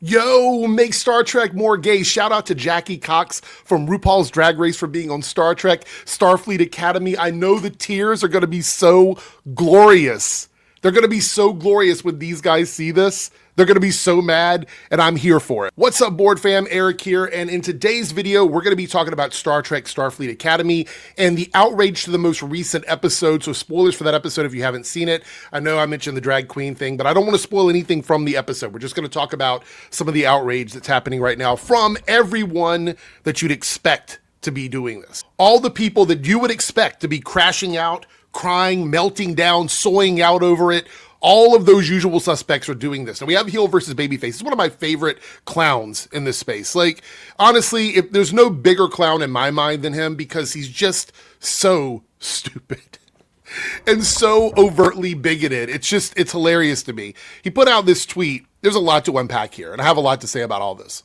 Yo, make Star Trek more gay. Shout out to Jackie Cox from RuPaul's Drag Race for being on Star Trek, Starfleet Academy. I know the tears are going to be so glorious. They're going to be so glorious when these guys see this. They're going to be so mad, and I'm here for it. What's up, board fam? Eric here, and in today's video, we're going to be talking about Star Trek Starfleet Academy and the outrage to the most recent episode. So spoilers for that episode if you haven't seen it. I know I mentioned the drag queen thing, but I don't want to spoil anything from the episode. We're just going to talk about some of the outrage that's happening right now from everyone that you'd expect to be doing this. All the people that you would expect to be crashing out, crying, melting down, soying out over it. All of those usual suspects are doing this. Now we have heel versus babyface. It's one of my favorite clowns in this space. Like, honestly, if there's no bigger clown in my mind than him because he's just so stupid and so overtly bigoted. It's hilarious to me. He put out this tweet. There's a lot to unpack here, and I have a lot to say about all this.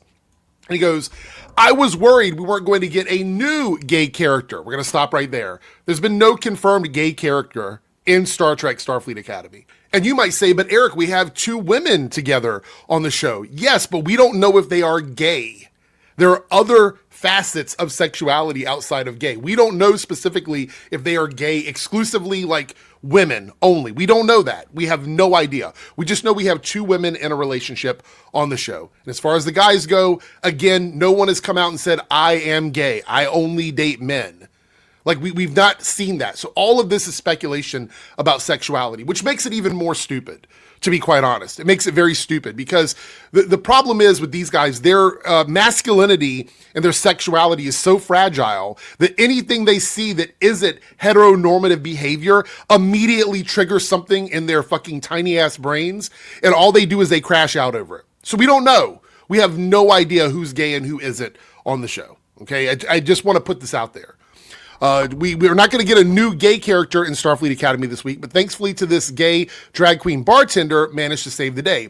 And he goes, I was worried we weren't going to get a new gay character. We're going to stop right there. There's been no confirmed gay character in Star Trek Starfleet Academy. And you might say, but Eric, we have two women together on the show. Yes, but we don't know if they are gay. There are other facets of sexuality outside of gay. We don't know specifically if they are gay exclusively, like women only. We don't know that. We have no idea. We just know we have two women in a relationship on the show. And as far as the guys go, again, no one has come out and said, I am gay. I only date men. Like, we've not seen that. So all of this is speculation about sexuality, which makes it even more stupid, to be quite honest. It makes it very stupid because the problem is with these guys, their masculinity and their sexuality is so fragile that anything they see that isn't heteronormative behavior immediately triggers something in their fucking tiny ass brains. And all they do is they crash out over it. So we don't know. We have no idea who's gay and who isn't on the show. Okay, I just want to put this out there. We're not going to get a new gay character in Starfleet Academy this week, but thankfully to this gay drag queen bartender managed to save the day.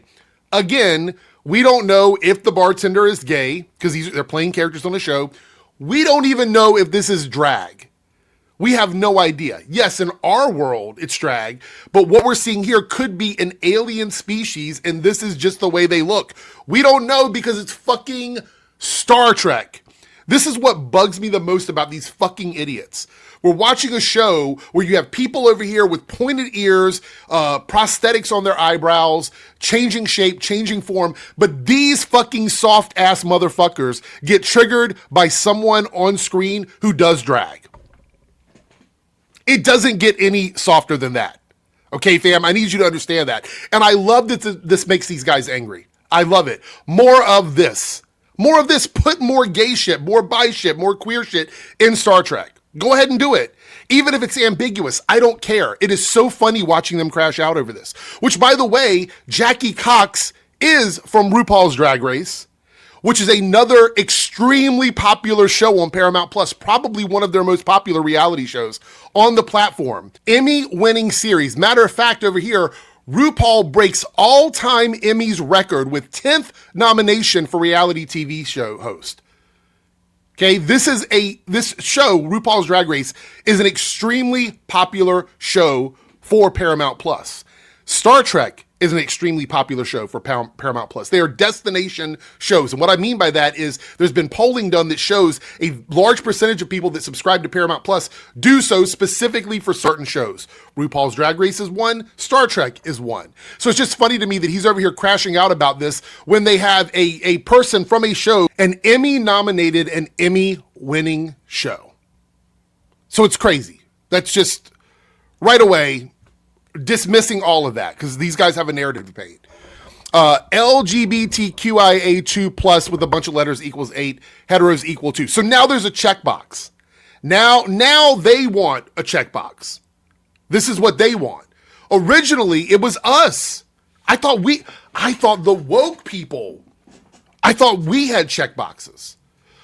Again, we don't know if the bartender is gay because they're playing characters on the show. We don't even know if this is drag. We have no idea. Yes, in our world, it's drag, but what we're seeing here could be an alien species, and this is just the way they look. We don't know because it's fucking Star Trek. This is what bugs me the most about these fucking idiots. We're watching a show where you have people over here with pointed ears, prosthetics on their eyebrows, changing shape, changing form, but these fucking soft ass motherfuckers get triggered by someone on screen who does drag. It doesn't get any softer than that. Okay, fam, I need you to understand that. And I love that this makes these guys angry. I love it. More of this. More of this, put more gay shit, more bi shit, more queer shit in Star Trek. Go ahead and do it. Even if it's ambiguous, I don't care. It is so funny watching them crash out over this. Which, by the way, Jackie Cox is from RuPaul's Drag Race, which is another extremely popular show on Paramount Plus, probably one of their most popular reality shows on the platform. Emmy-winning series. Matter of fact, over here, RuPaul breaks all-time Emmys record with 10th nomination for reality TV show host. Okay, this show, RuPaul's Drag Race, is an extremely popular show for Paramount Plus. Star Trek is an extremely popular show for Paramount Plus. They are destination shows. And what I mean by that is there's been polling done that shows a large percentage of people that subscribe to Paramount Plus do so specifically for certain shows. RuPaul's Drag Race is one, Star Trek is one. So it's just funny to me that he's over here crashing out about this when they have a person from a show, an Emmy-nominated and Emmy-winning show. So it's crazy. That's just right away dismissing all of that because these guys have a narrative to paint. LGBTQIA2 plus with a bunch of letters equals 8, heteros equal 2. So now there's a checkbox. Now they want a checkbox. This is what they want. Originally, it was us. I thought the woke people, I thought we had checkboxes.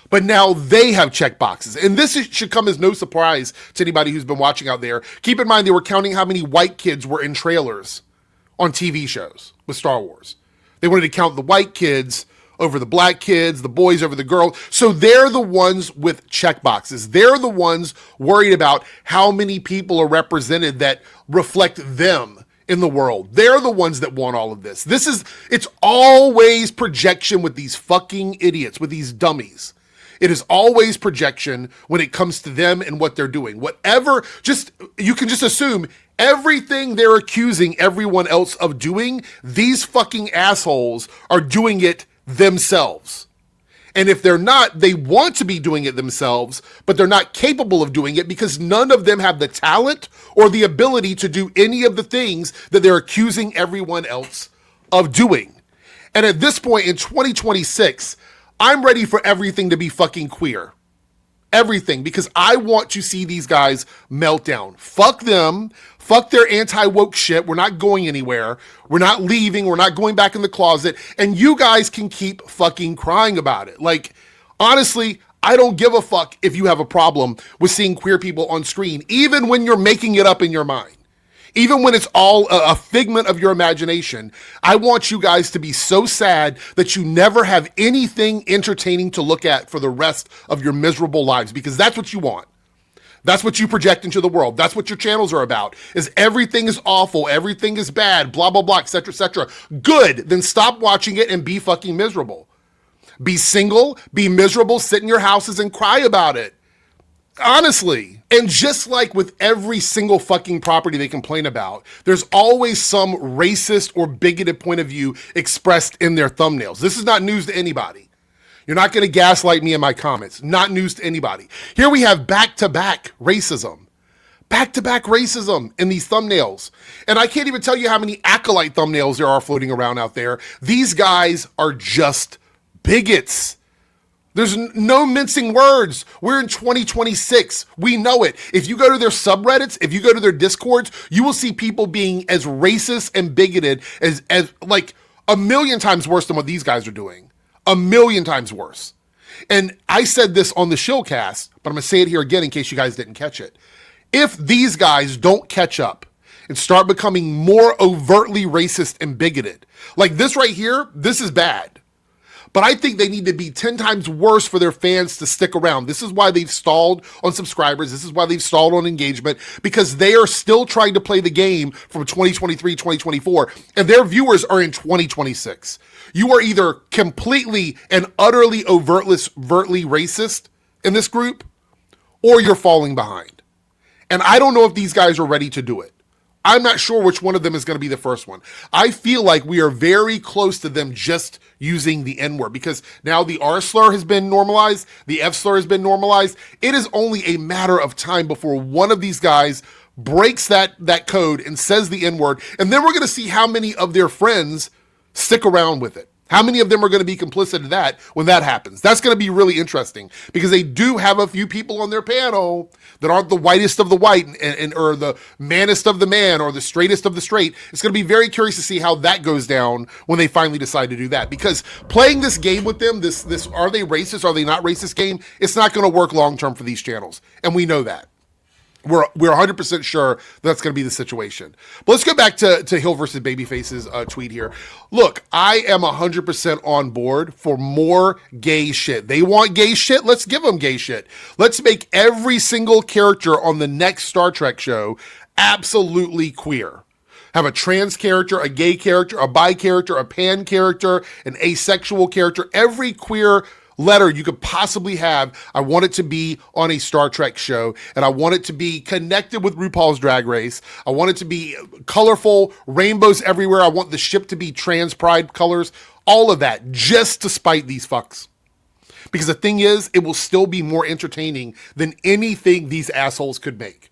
But now they have checkboxes. And this should come as no surprise to anybody who's been watching out there. Keep in mind, they were counting how many white kids were in trailers on TV shows with Star Wars. They wanted to count the white kids over the black kids, the boys over the girls. So they're the ones with checkboxes. They're the ones worried about how many people are represented that reflect them in the world. They're the ones that want all of this. It's always projection with these fucking idiots, with these dummies. It is always projection when it comes to them and what they're doing. Whatever, you can just assume everything they're accusing everyone else of doing, these fucking assholes are doing it themselves. And if they're not, they want to be doing it themselves, but they're not capable of doing it because none of them have the talent or the ability to do any of the things that they're accusing everyone else of doing. And at this point in 2026, I'm ready for everything to be fucking queer. Everything, because I want to see these guys melt down. Fuck them. Fuck their anti-woke shit. We're not going anywhere. We're not leaving. We're not going back in the closet. And you guys can keep fucking crying about it. Like, honestly, I don't give a fuck if you have a problem with seeing queer people on screen, even when you're making it up in your mind. Even when it's all a figment of your imagination, I want you guys to be so sad that you never have anything entertaining to look at for the rest of your miserable lives, because that's what you want. That's what you project into the world. That's what your channels are about, is everything is awful, everything is bad, blah, blah, blah, etc., etc. Good, then stop watching it and be fucking miserable. Be single, be miserable, sit in your houses and cry about it. Honestly. And just like with every single fucking property they complain about, there's always some racist or bigoted point of view expressed in their thumbnails. This is not news to anybody. You're not going to gaslight me in my comments. Not news to anybody. Here we have back-to-back racism. Back-to-back racism in these thumbnails. And I can't even tell you how many acolyte thumbnails there are floating around out there. These guys are just bigots. There's no mincing words. We're in 2026. We know it. If you go to their subreddits, if you go to their discords, you will see people being as racist and bigoted as like a million times worse than what these guys are doing. A million times worse. And I said this on the Shillcast, but I'm going to say it here again in case you guys didn't catch it. If these guys don't catch up and start becoming more overtly racist and bigoted, like this right here, this is bad. But I think they need to be 10 times worse for their fans to stick around. This is why they've stalled on subscribers. This is why they've stalled on engagement, because they are still trying to play the game from 2023, 2024, and their viewers are in 2026. You are either completely and utterly overtly racist in this group, or you're falling behind. And I don't know if these guys are ready to do it. I'm not sure which one of them is going to be the first one. I feel like we are very close to them just using the N-word, because now the R slur has been normalized, the F slur has been normalized. It is only a matter of time before one of these guys breaks that code and says the N-word, and then we're going to see how many of their friends stick around with it. How many of them are going to be complicit in that when that happens? That's going to be really interesting, because they do have a few people on their panel that aren't the whitest of the white and or the manest of the man or the straightest of the straight. It's going to be very curious to see how that goes down when they finally decide to do that, because playing this game with them, this are they racist, are they not racist game, it's not going to work long term for these channels, and we know that. We're 100% sure that's going to be the situation. But let's go back to Hill versus Babyface's tweet here. Look, I am 100% on board for more gay shit. They want gay shit? Let's give them gay shit. Let's make every single character on the next Star Trek show absolutely queer. Have a trans character, a gay character, a bi character, a pan character, an asexual character. Every queer letter you could possibly have, I want it to be on a Star Trek show, and I want it to be connected with RuPaul's Drag Race. I want it to be colorful, rainbows everywhere. I want the ship to be trans pride colors, all of that, just to spite these fucks. Because the thing is, it will still be more entertaining than anything these assholes could make.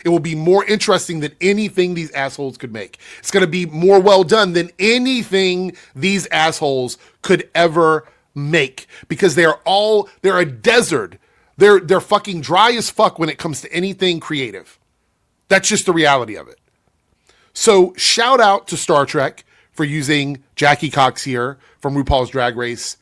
It will be more interesting than anything these assholes could make. It's going to be more well done than anything these assholes could ever make, because they're a desert. They're fucking dry as fuck when it comes to anything creative. That's just the reality of it. So shout out to Star Trek for using Jackie Cox here from RuPaul's Drag Race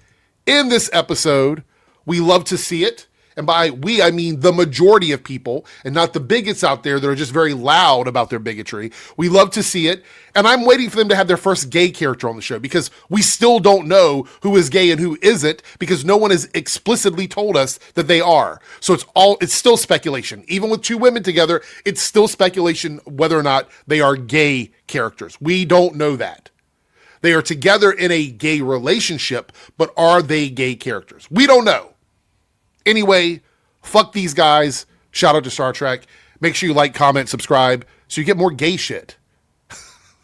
in this episode. We love to see it. and by we, I mean the majority of people and not the bigots out there that are just very loud about their bigotry. We love to see it. And I'm waiting for them to have their first gay character on the show because we still don't know who is gay and who isn't because no one has explicitly told us that they are. So it's still speculation. Even with two women together, it's still speculation whether or not they are gay characters. We don't know that. They are together in a gay relationship, but are they gay characters? We don't know. Anyway, fuck these guys. Shout out to Star Trek. Make sure you like, comment, subscribe so you get more gay shit.